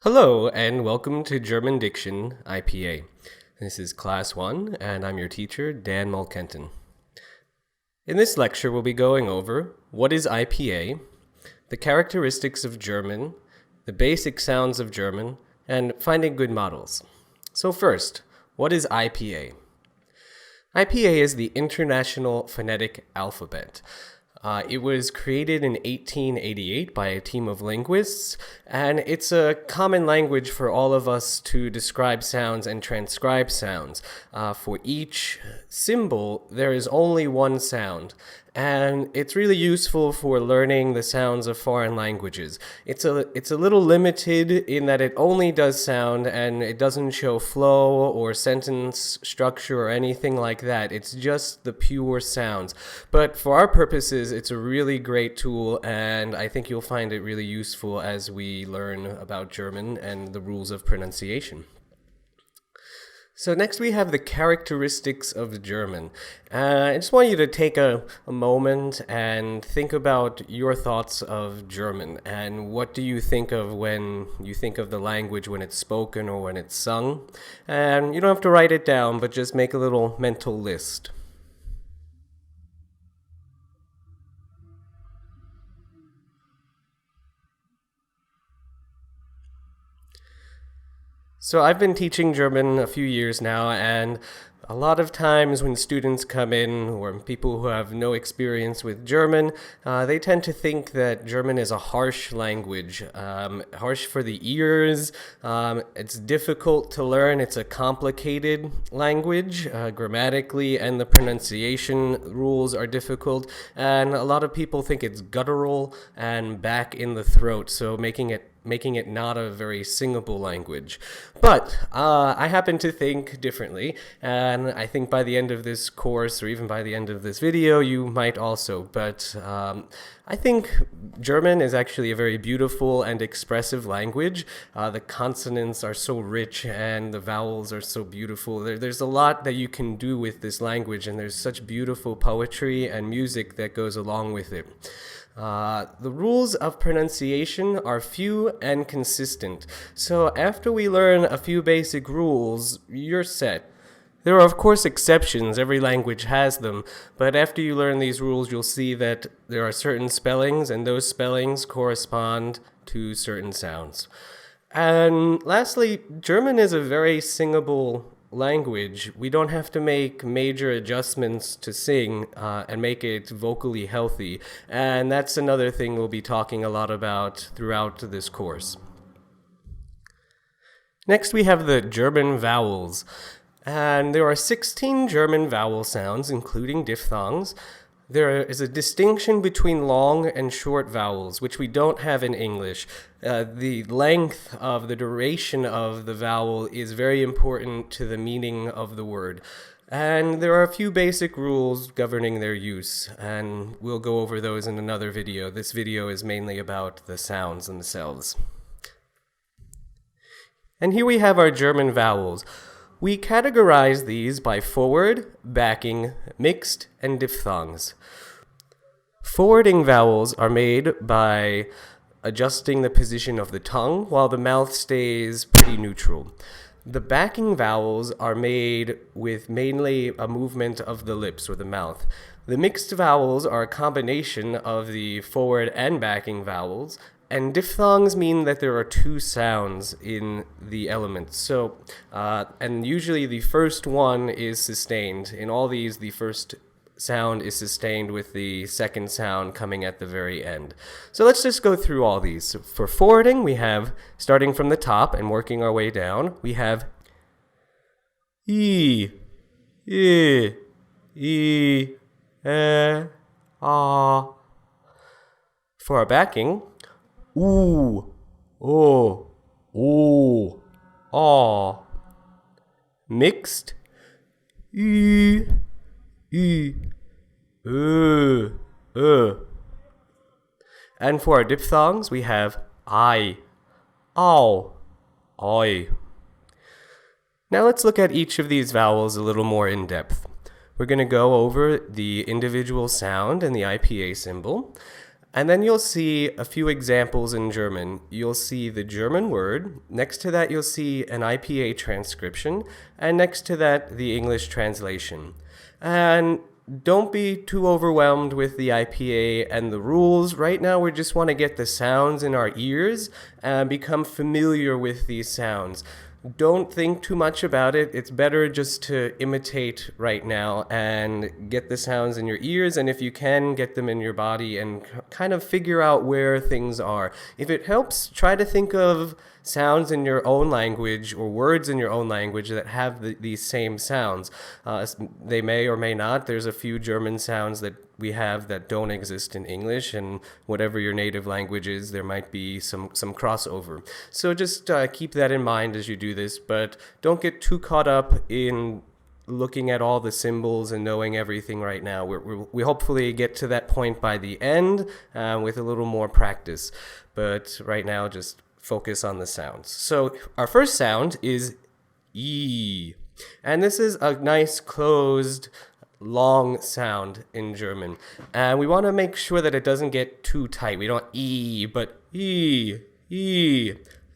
Hello, and welcome to German Diction IPA. This is Class 1, and I'm your teacher, Dan Mulkenton. In this lecture, we'll be going over what is IPA, the characteristics of German, the basic sounds of German, and finding good models. So first, what is IPA? IPA is the International Phonetic Alphabet. It was created in 1888 by a team of linguists, and it's a common language for all of us to describe sounds and transcribe sounds. For each symbol, there is only one sound, and it's really useful for learning the sounds of foreign languages. It's a little limited in that it only does sound, and it doesn't show flow or sentence structure or anything like that. It's just the pure sounds. But for our purposes, it's a really great tool, and I think you'll find it really useful as we learn about German and the rules of pronunciation. So next we have the characteristics of German. I just want you to take a moment and think about your thoughts of German, and what do you think of when you think of the language when it's spoken or when it's sung. And you don't have to write it down, but just make a little mental list. So I've been teaching German a few years now, and a lot of times when students come in, or people who have no experience with German, they tend to think that German is a harsh language, harsh for the ears. It's difficult to learn. It's a complicated language grammatically, and the pronunciation rules are difficult. And a lot of people think it's guttural and back in the throat, so making it not a very singable language. But I happen to think differently, and I think by the end of this course, or even by the end of this video, you might also. But I think German is actually a very beautiful and expressive language. The consonants are so rich, and the vowels are so beautiful. There's a lot that you can do with this language, and there's such beautiful poetry and music that goes along with it. The rules of pronunciation are few and consistent. So after we learn a few basic rules, you're set. There are of course exceptions, every language has them, but after you learn these rules, you'll see that there are certain spellings, and those spellings correspond to certain sounds. And lastly, German is a very singable language. We don't have to make major adjustments to sing and make it vocally healthy. And that's another thing we'll be talking a lot about throughout this course. Next, we have the German vowels. And there are 16 German vowel sounds, including diphthongs. There is a distinction between long and short vowels, which we don't have in English. The length of the duration of the vowel is very important to the meaning of the word. And there are a few basic rules governing their use, and we'll go over those in another video. This video is mainly about the sounds themselves. And here we have our German vowels. We categorize these by forward, backing, mixed, and diphthongs. Forwarding vowels are made by adjusting the position of the tongue while the mouth stays pretty neutral. The backing vowels are made with mainly a movement of the lips or the mouth. The mixed vowels are a combination of the forward and backing vowels. And diphthongs mean that there are two sounds in the elements. So, and usually the first one is sustained. In all these, the first sound is sustained with the second sound coming at the very end. So let's just go through all these. So for forwarding, we have, starting from the top and working our way down, we have E, I, Ah. For our backing, ooh, oh, ooh, ah. Mixed, e, And for our diphthongs, we have I, ow, oi. Now let's look at each of these vowels a little more in depth. We're going to go over the individual sound and the IPA symbol. And then you'll see a few examples in German. You'll see the German word. Next to that, you'll see an IPA transcription. And next to that, the English translation. And don't be too overwhelmed with the IPA and the rules. Right now, we just want to get the sounds in our ears and become familiar with these sounds. Don't think too much about it. It's better just to imitate right now and get the sounds in your ears, and if you can, get them in your body and kind of figure out where things are. If it helps, try to think of sounds in your own language or words in your own language that have these same sounds. They may or may not. There's a few German sounds that we have that don't exist in English, and whatever your native language is, there might be some crossover. So just keep that in mind as you do this, but don't get too caught up in looking at all the symbols and knowing everything right now. We hopefully get to that point by the end with a little more practice, but right now just focus on the sounds. So our first sound is E, and this is a nice closed long sound in German, and we want to make sure that it doesn't get too tight. We don't E, but E,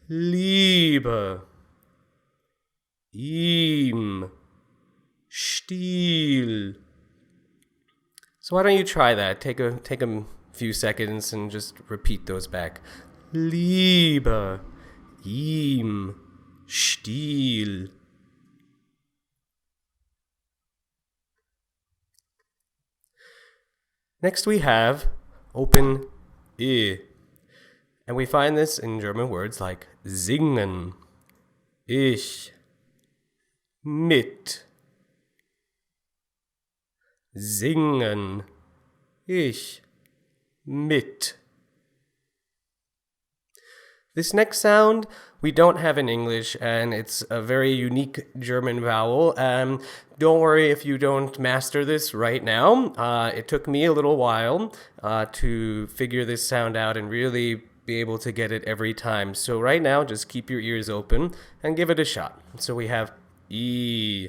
Liebe, ihm, Stil. So why don't you try that? Take a few seconds and just repeat those back. Liebe, ihm, Stil. Next we have open I, and we find this in German words like singen, ich, mit, singen, ich, mit. This next sound we don't have in English, and it's a very unique German vowel. Don't worry if you don't master this right now. It took me a little while to figure this sound out and really be able to get it every time. So right now, just keep your ears open and give it a shot. So we have E.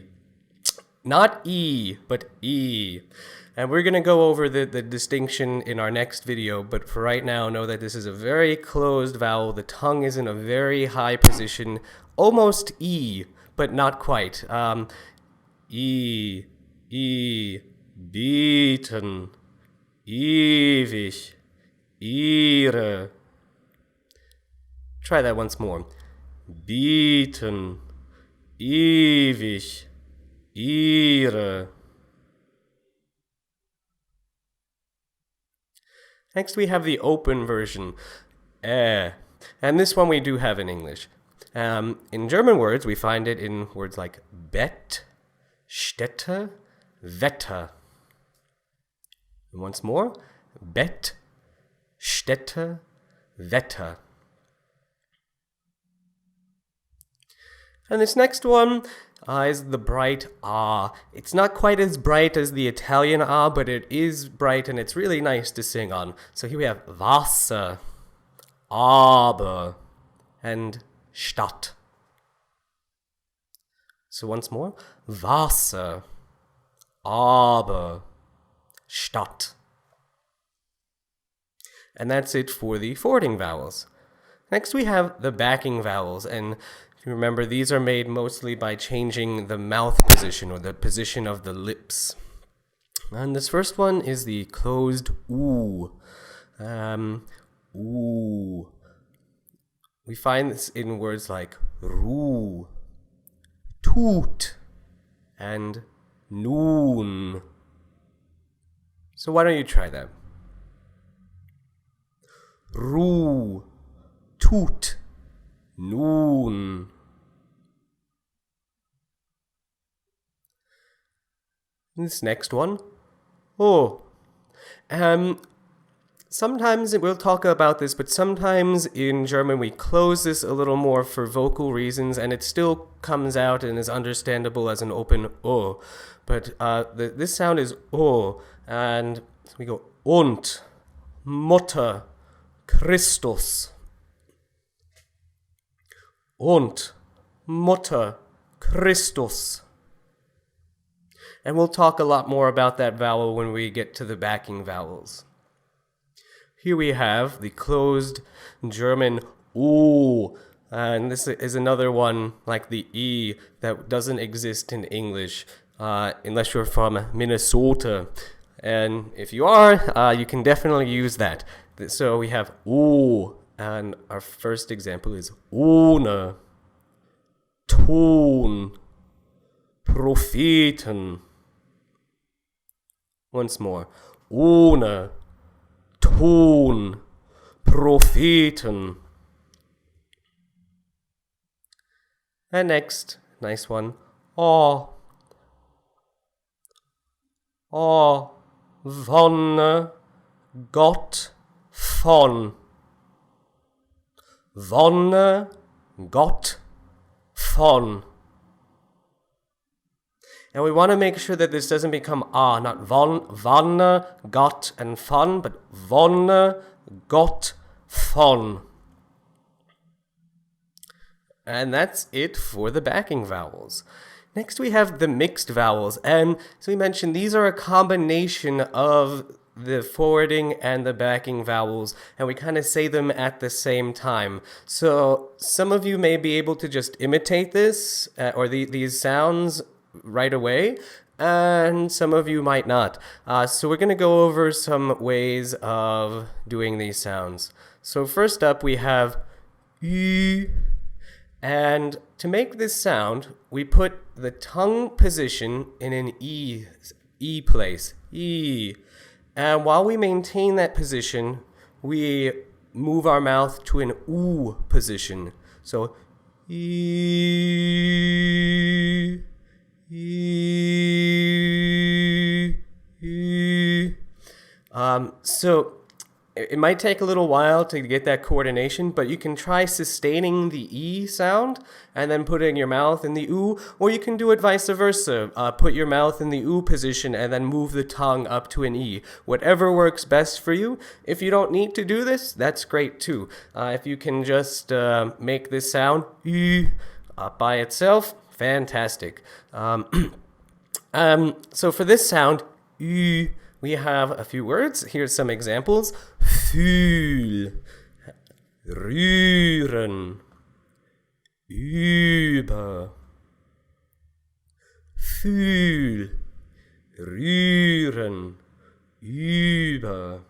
Not E, but E. And we're going to go over the distinction in our next video, but for right now, know that this is a very closed vowel. The tongue is in a very high position, almost E, but not quite. E, bieten, ewig, ihre. Try that once more. Bieten, ewig, ihre. Next we have the open version, and this one we do have in English. In German words, we find it in words like Bett, Städte, Wetter. And once more, Bett, Städte, Wetter. And this next one is the bright ah. It's not quite as bright as the Italian ah, but it is bright and it's really nice to sing on. So here we have Wasser, aber, and Stadt. So once more, Wasser, aber, Stadt. And that's it for the forwarding vowels. Next we have the backing vowels, and if you remember, these are made mostly by changing the mouth position or the position of the lips. And this first one is the closed oo. Oo. We find this in words like Ruh, Tut, and Nun. So why don't you try that? Ruh, Tut, Nun. This next one, oh. Sometimes we'll talk about this, but sometimes in German we close this a little more for vocal reasons, and it still comes out and is understandable as an open O. But this sound is O, and so we go und, Mutter, Christus. Und, Mutter, Christus. And we'll talk a lot more about that vowel when we get to the backing vowels. Here we have the closed German O, and this is another one like the E that doesn't exist in English unless you're from Minnesota. And if you are, you can definitely use that. So we have O, and our first example is ohne, Ton, Propheten. Once more, ohne, Ton, Propheten. And next, nice one, Wonne, Gott, von. Wonne, Gott, von. And we want to make sure that this doesn't become not Wonne, Gott, and von, but Wonne, Gott, von. And that's it for the backing vowels. Next we have the mixed vowels, and so we mentioned these are a combination of the forwarding and the backing vowels, and we kind of say them at the same time. So some of you may be able to just imitate this or these sounds right away, and some of you might not. So we're going to go over some ways of doing these sounds. So first up we have ü. And to make this sound, we put the tongue position in an E place, E. And while we maintain that position, we move our mouth to an U position. So, E, E, E. So it might take a little while to get that coordination, but you can try sustaining the E sound and then putting your mouth in the U, or you can do it vice versa. Put your mouth in the U position and then move the tongue up to an E. Whatever works best for you. If you don't need to do this, that's great too. If you can just make this sound E by itself, fantastic. So for this sound, E, we have a few words. Here's some examples. Fühl, rühren, über. Fühl, rühren, über.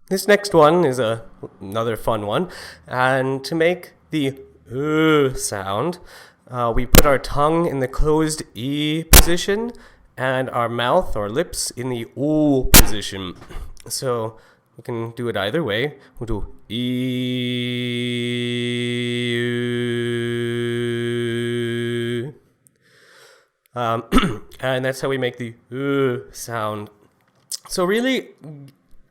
This next one is another fun one. And to make the sound, we put our tongue in the closed E position and our mouth or lips in the O position. So we can do it either way. We'll do E. And that's how we make the sound. So really,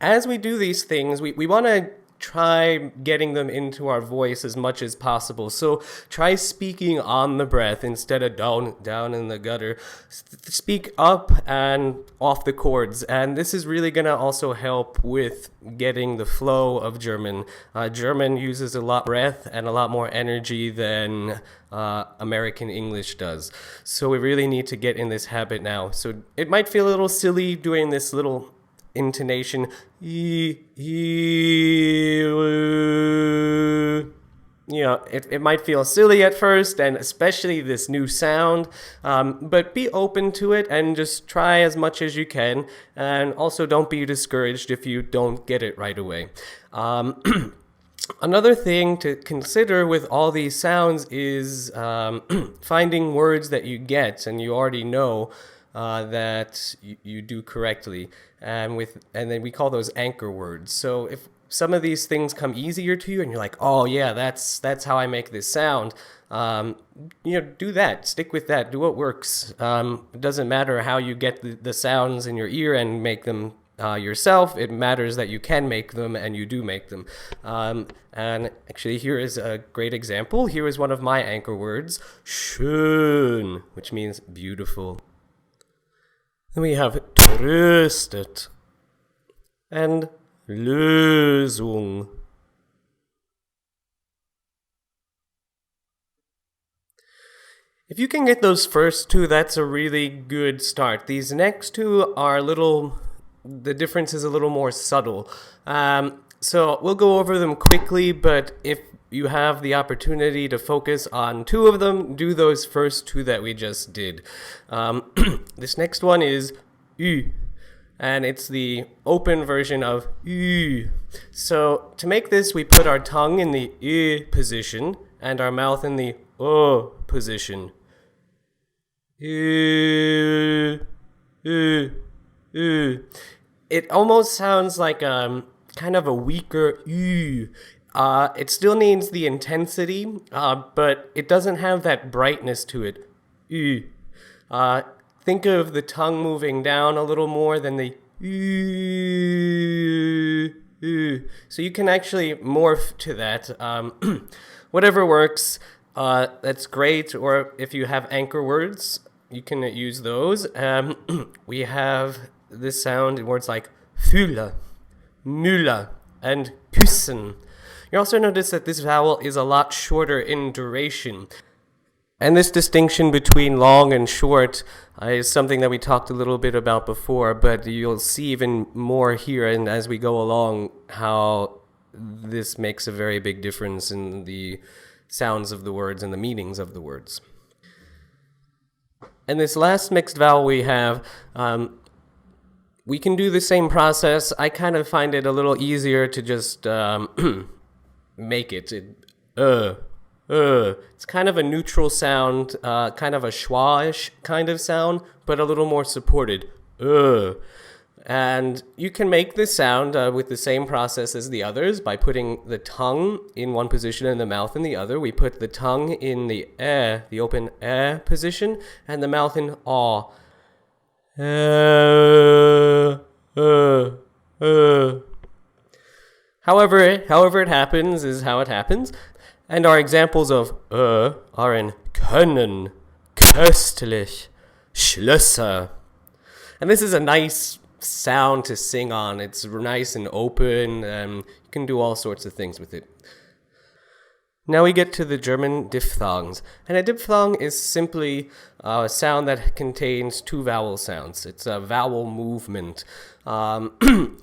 as we do these things, we want to try getting them into our voice as much as possible. So try speaking on the breath instead of down in the gutter. Speak up and off the chords. And this is really going to also help with getting the flow of German. German uses a lot of breath and a lot more energy than American English does. So we really need to get in this habit now. So it might feel a little silly doing this little intonation. It might feel silly at first, and especially this new sound, but be open to it and just try as much as you can, and also don't be discouraged if you don't get it right away. Another thing to consider with all these sounds is finding words that you get and you already know that you do correctly, and then we call those anchor words. So if some of these things come easier to you and you're like, oh yeah, that's how I make this sound, do that, stick with that, do what works. It doesn't matter how you get the sounds in your ear and make them yourself. It matters that you can make them and you do make them. And actually here is a great example. Here is one of my anchor words, schön, which means beautiful. Then we have tröstet and Lösung. If you can get those first two, that's a really good start. These next two are a little the difference is a little more subtle. So we'll go over them quickly, but if you have the opportunity to focus on two of them, do those first two that we just did. This next one is ü, and it's the open version of ü. So to make this, we put our tongue in the ü position and our mouth in the o position. Ü, ü, ü. It almost sounds like kind of a weaker ü. It still needs the intensity, but it doesn't have that brightness to it. Ü. Think of the tongue moving down a little more than the ü. So you can actually morph to that. Whatever works, that's great. Or if you have anchor words, you can use those. We have this sound in words like fühle, müller, and küssen. You also notice that this vowel is a lot shorter in duration. And this distinction between long and short is something that we talked a little bit about before, but you'll see even more here and as we go along how this makes a very big difference in the sounds of the words and the meanings of the words. And this last mixed vowel we have, we can do the same process. I kind of find it a little easier to just make it. It's kind of a neutral sound, kind of a schwa-ish kind of sound, but a little more supported. And you can make this sound with the same process as the others by putting the tongue in one position and the mouth in the other. We put the tongue in the open position, and the mouth in ah. However it happens is how it happens. And our examples of are in können, köstlich, Schlösser. And this is a nice sound to sing on. It's nice and open. You can do all sorts of things with it. Now we get to the German diphthongs. And a diphthong is simply a sound that contains two vowel sounds. It's a vowel movement.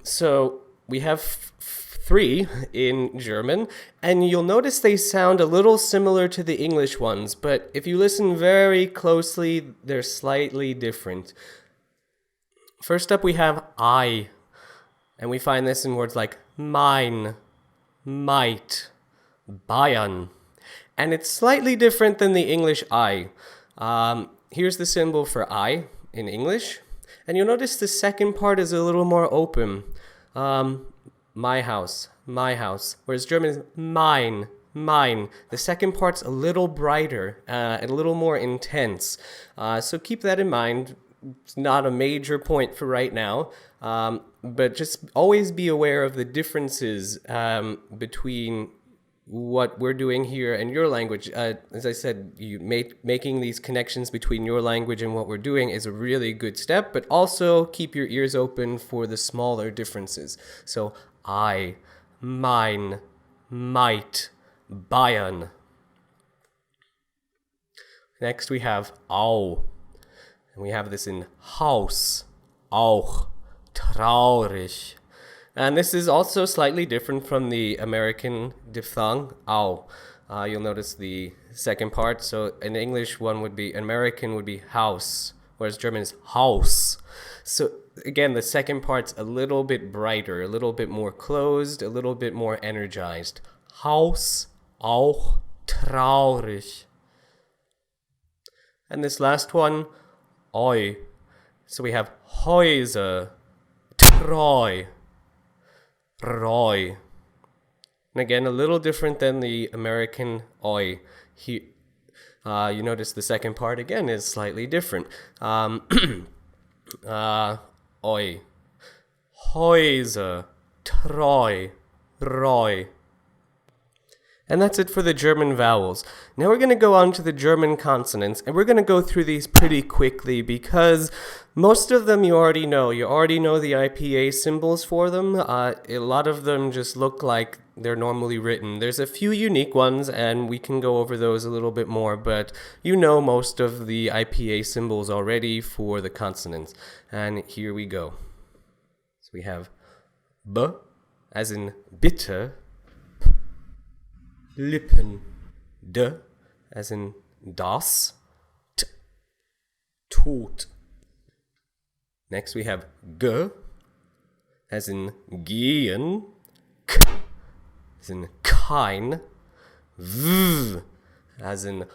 So we have three in German, and you'll notice they sound a little similar to the English ones, but if you listen very closely, they're slightly different. First up, we have I, and we find this in words like mein, might, Bayern, and it's slightly different than the English I. Here's the symbol for I in English, and you'll notice the second part is a little more open. My house, whereas German is mein. The second part's a little brighter and a little more intense. So keep that in mind. It's not a major point for right now, but just always be aware of the differences between what we're doing here and your language. As I said, making these connections between your language and what we're doing is a really good step, but also keep your ears open for the smaller differences. So I, mein, might, Bayern. Next we have au. And we have this in Haus, auch, traurig. And this is also slightly different from the American diphthong, au. You'll notice the second part. So an English one would be, American would be house, whereas German is Haus. So again, the second part's a little bit brighter, a little bit more closed, a little bit more energized. Haus, auch, traurig. And this last one, oi. So we have Häuser, treu, Roy. And again, a little different than the American oi. You notice the second part again is slightly different. Oi. Häuser, treu, Roy. And that's it for the German vowels. Now we're going to go on to the German consonants, and we're going to go through these pretty quickly because most of them you already know. You already know the IPA symbols for them. A lot of them just look like they're normally written. There's a few unique ones, and we can go over those a little bit more, but you know most of the IPA symbols already for the consonants. And here we go. we have B as in bitte, Lippen, D as in das, T, tot. Next we have G as in gehen, K as in kein, V as in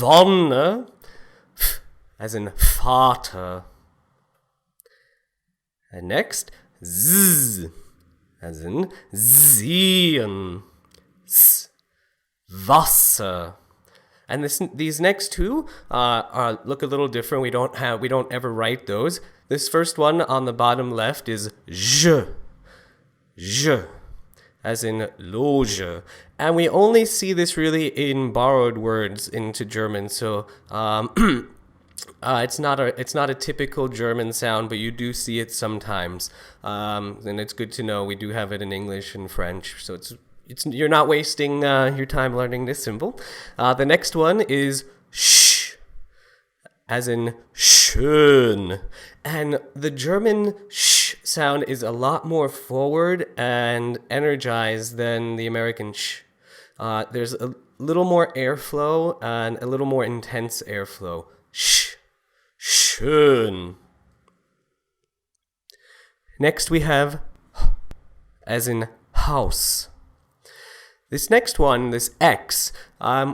Wonne, F as in Vater. And next, Z as in sehen, S, Wasser. And these next two look a little different. We don't ever write those. This first one on the bottom left is je, as in Loge. And we only see this really in borrowed words into German. So it's not a typical German sound, but you do see it sometimes. And it's good to know we do have it in English and French. So you're not wasting your time learning this symbol. The next one is sh, as in schön. And the German sh sound is a lot more forward and energized than the American sh. There's a little more airflow and a little more intense airflow. Sh, schön. Next we have h, as in house. This next one, this X,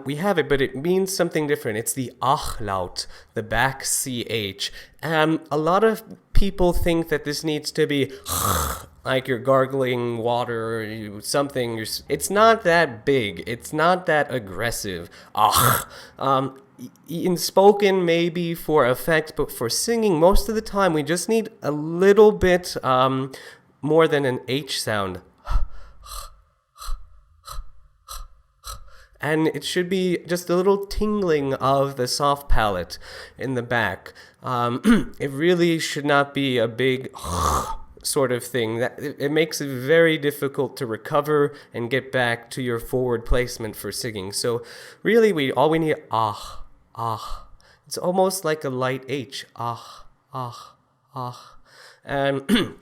we have it, but it means something different. It's the ach laut, the back CH. A lot of people think that this needs to be like you're gargling water or something. It's not that big. It's not that aggressive. Ach. In spoken, maybe for effect, but for singing, most of the time, we just need a little bit more than an H sound. And it should be just a little tingling of the soft palate in the back. It really should not be a big sort of thing. It makes it very difficult to recover and get back to your forward placement for singing. So really, all we need ah. It's almost like a light H. Ah. And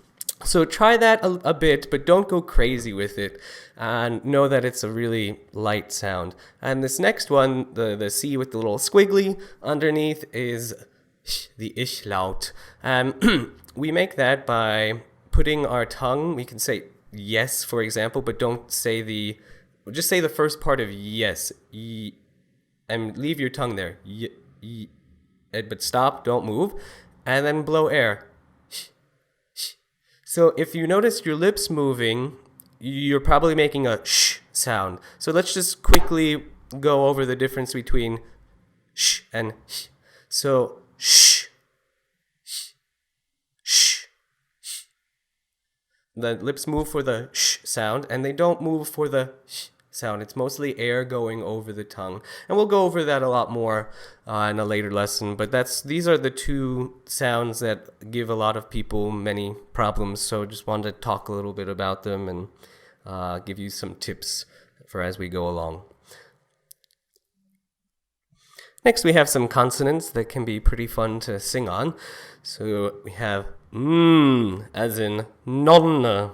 so try that a bit, but don't go crazy with it. And know that it's a really light sound. And this next one, the C with the little squiggly underneath, is the ich laut. We make that by putting our tongue. We can say yes, for example, but just say the first part of yes. And leave your tongue there. But stop, don't move. And then blow air. So if you notice your lips moving, you're probably making a sh sound. So let's just quickly go over the difference between sh and sh. So sh. The lips move for the sh sound, and they don't move for the sh sound. It's mostly air going over the tongue. And we'll go over that a lot more in a later lesson. But these are the two sounds that give a lot of people many problems. So just wanted to talk a little bit about them and give you some tips for as we go along. Next, we have some consonants that can be pretty fun to sing on. So we have as in Nonne,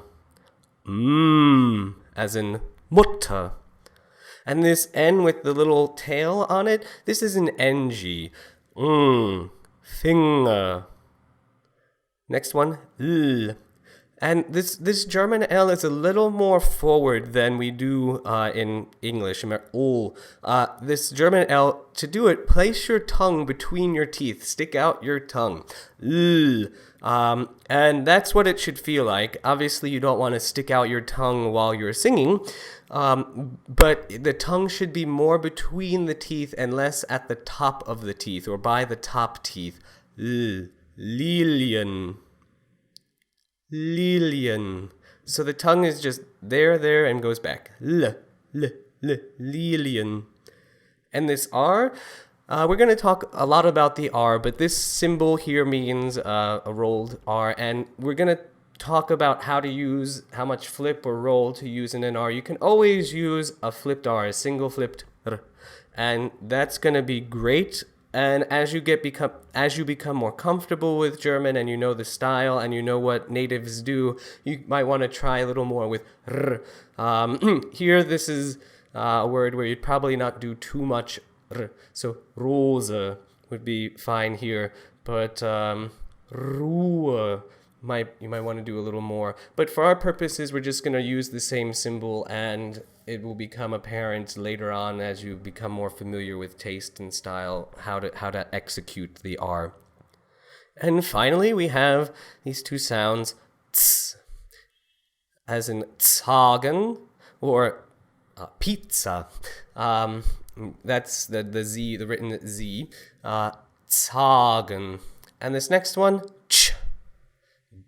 as in Mutter. And this N with the little tail on it, this is an NG. Finger. Next one, L. And this German L is a little more forward than we do in English. This German L, to do it, place your tongue between your teeth. Stick out your tongue. L. And that's what it should feel like. Obviously, you don't want to stick out your tongue while you're singing. But the tongue should be more between the teeth and less at the top of the teeth or by the top teeth. L. Lilien. Lilien. So the tongue is just there, and goes back. Lilien. And this R, we're going to talk a lot about the R, but this symbol here means a rolled R, and we're going to talk about how much flip or roll to use in an R. You can always use a flipped R, a single flipped R, and that's going to be great And as you become more comfortable with German and you know the style and you know what natives do, you might want to try a little more with r. Here, this is a word where you'd probably not do too much r. So Rose would be fine here, but Ruhe you might want to do a little more. But for our purposes, we're just going to use the same symbol, and it will become apparent later on as you become more familiar with taste and style how to execute the R. And finally, we have these two sounds, ts, as in zagen or pizza. That's the Z, the written Z. Zagen. And this next one, ch,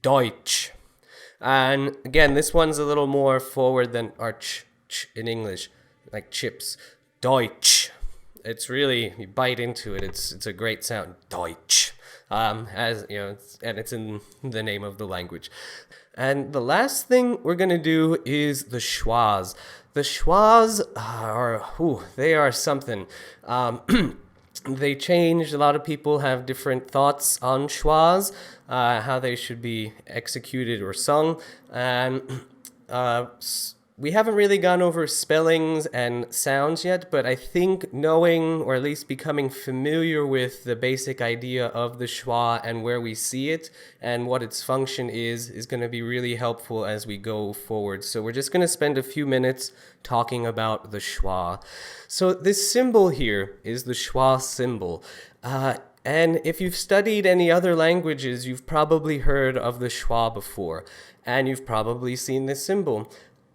Deutsch. And again, this one's a little more forward than our ch in English, like chips. Deutsch. It's really, you bite into it, it's a great sound. Deutsch. As you know, and it's in the name of the language. And the last thing we're gonna do is the schwas. The schwas they are something. They changed. A lot of people have different thoughts on schwas, how they should be executed or sung. And we haven't really gone over spellings and sounds yet, but I think knowing, or at least becoming familiar with the basic idea of the schwa and where we see it and what its function is going to be really helpful as we go forward. So we're just going to spend a few minutes talking about the schwa. So this symbol here is the schwa symbol. And if you've studied any other languages, you've probably heard of the schwa before, and you've probably seen this symbol.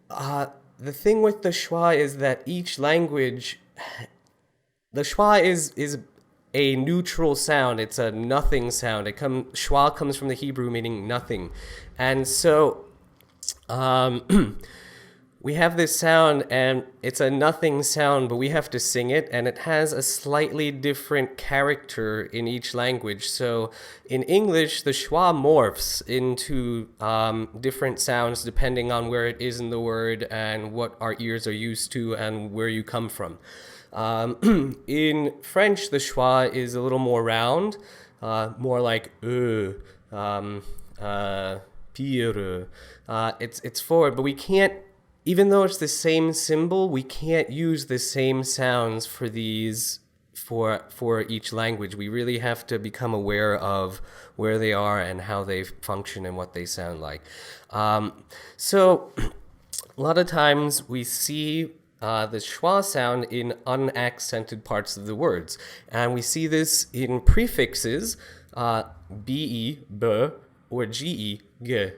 The thing with the schwa is that each language, the schwa is a neutral sound. It's a nothing sound. Schwa comes from the Hebrew meaning nothing. And so we have this sound, and it's a nothing sound, but we have to sing it, and it has a slightly different character in each language. So in English, the schwa morphs into different sounds depending on where it is in the word and what our ears are used to and where you come from. In French, the schwa is a little more round, more like pire. It's forward, but we can't. Even though it's the same symbol, we can't use the same sounds for these for each language. We really have to become aware of where they are and how they function and what they sound like. So a lot of times we see the schwa sound in unaccented parts of the words. And we see this in prefixes, be, b, or ge, ge.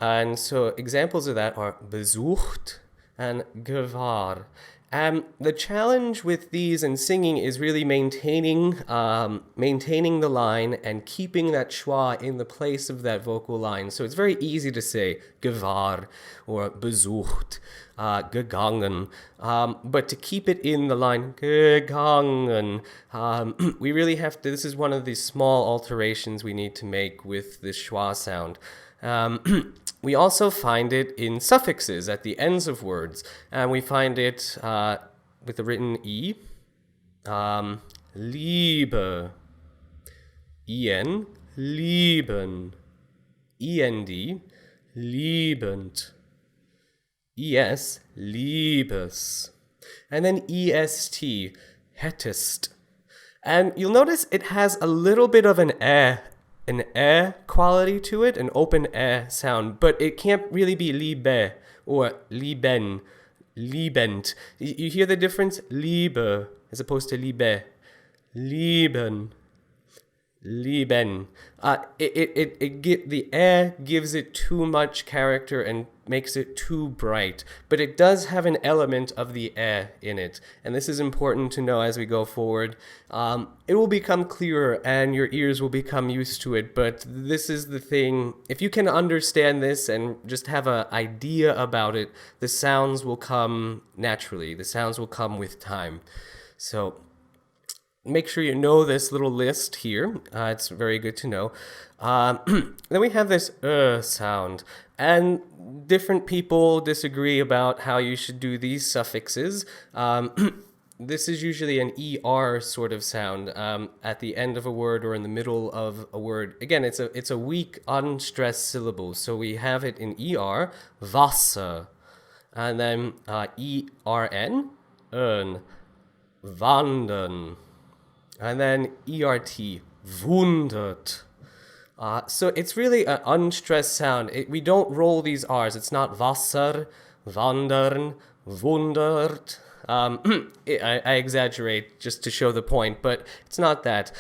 And so examples of that are besucht and gewahr. The challenge with these in singing is really maintaining the line and keeping that schwa in the place of that vocal line. So it's very easy to say gewahr or besucht, gegangen. But to keep it in the line, gegangen, we really have to, this is one of the small alterations we need to make with this schwa sound. We also find it in suffixes at the ends of words, and we find it with the written E, Liebe, En, lieben, End, liebend, Es, liebes, and then Est, hättest. And you'll notice it has a little bit of an quality to it, an open sound, but it can't really be liebe or lieben, liebend. You hear the difference? Liebe as opposed to liebe, lieben, lieben. The gives it too much character and makes it too bright, but it does have an element of the in it, and this is important to know as we go forward. It will become clearer and your ears will become used to it, but this is the thing. If you can understand this and just have an idea about it, the sounds will come naturally. The sounds will come with time. So make sure you know this little list here. It's very good to know. Then we have this sound, and different people disagree about how you should do these suffixes. this is usually an ER sort of sound at the end of a word or in the middle of a word. Again, it's a weak, unstressed syllable. So we have it in ER, Wasser, and then ERN, ern, wandern, and then ERT, wundert. So it's really an unstressed sound. We don't roll these R's. It's not Wasser, wandern, wundert. I exaggerate just to show the point, but it's not that.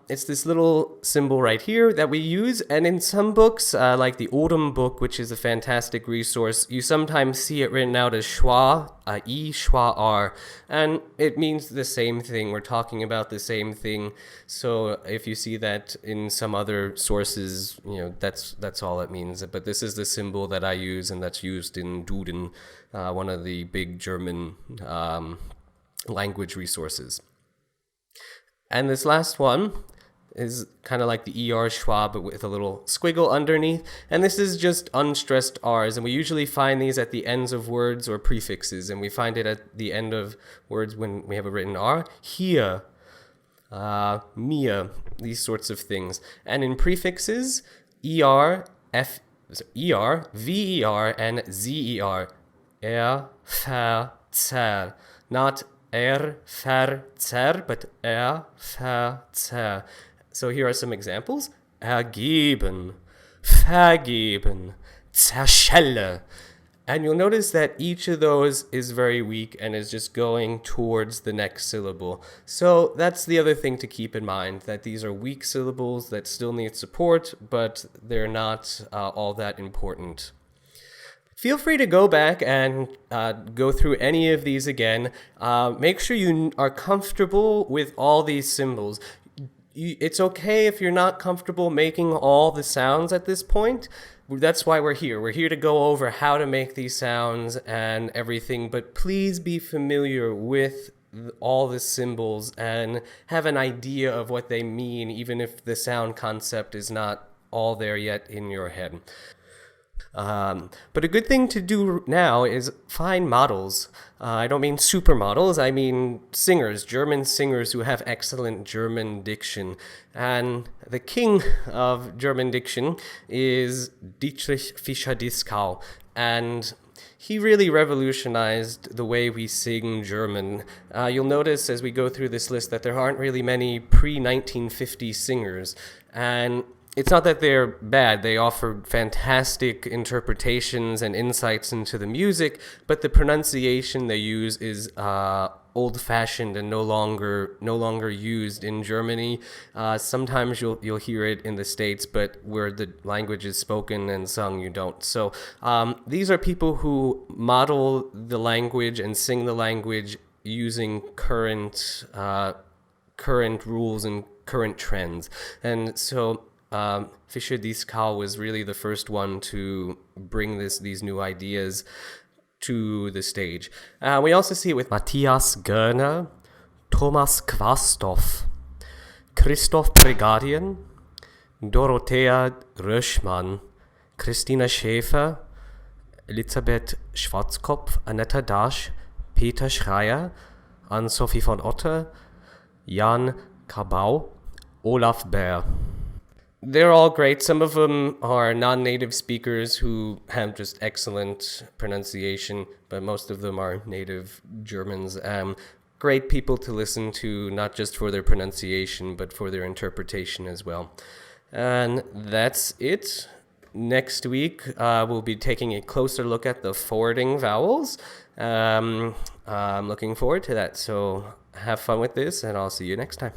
It's this little symbol right here that we use, and in some books, like the Autumn book, which is a fantastic resource, you sometimes see it written out as schwa, E, schwa, R, and it means the same thing. We're talking about the same thing. So if you see that in some other sources, that's all it means. But this is the symbol that I use, and that's used in Duden, one of the big German language resources. And this last one is kind of like the ER schwa, but with a little squiggle underneath. And this is just unstressed R's. And we usually find these at the ends of words or prefixes. And we find it at the end of words when we have a written R. Hier, mir, these sorts of things. And in prefixes, ER, VER, and ZER. Ver, zer. Not ver, zer, but ver, zer. So here are some examples. Ergeben, vergeben, zerschelle. And you'll notice that each of those is very weak and is just going towards the next syllable. So that's the other thing to keep in mind, that these are weak syllables that still need support, but they're not all that important. Feel free to go back and go through any of these again. Make sure you are comfortable with all these symbols. It's okay if you're not comfortable making all the sounds at this point. That's why we're here. We're here to go over how to make these sounds and everything, but please be familiar with all the symbols and have an idea of what they mean, even if the sound concept is not all there yet in your head. But a good thing to do now is find models. I don't mean supermodels, I mean singers, German singers who have excellent German diction. And the king of German diction is Dietrich Fischer-Dieskau. And he really revolutionized the way we sing German. You'll notice as we go through this list that there aren't really many pre-1950 singers. And it's not that they're bad. They offer fantastic interpretations and insights into the music, but the pronunciation they use is old-fashioned and no longer used in Germany. Sometimes you'll hear it in the States, but where the language is spoken and sung, you don't. So these are people who model the language and sing the language using current rules and current trends. And so Fischer-Dieskau was really the first one to bring these new ideas to the stage. We also see it with Matthias Görner, Thomas Quasthoff, Christoph Pregardien, Dorothea Röschmann, Christina Schäfer, Elisabeth Schwarzkopf, Annetta Dasch, Peter Schreier, Anne-Sophie von Otter, Jan Kabau, Olaf Bär. They're all great. Some of them are non-native speakers who have just excellent pronunciation, but most of them are native Germans. Great people to listen to, not just for their pronunciation, but for their interpretation as well. And that's it. Next week, we'll be taking a closer look at the forwarding vowels. I'm looking forward to that. So have fun with this, and I'll see you next time.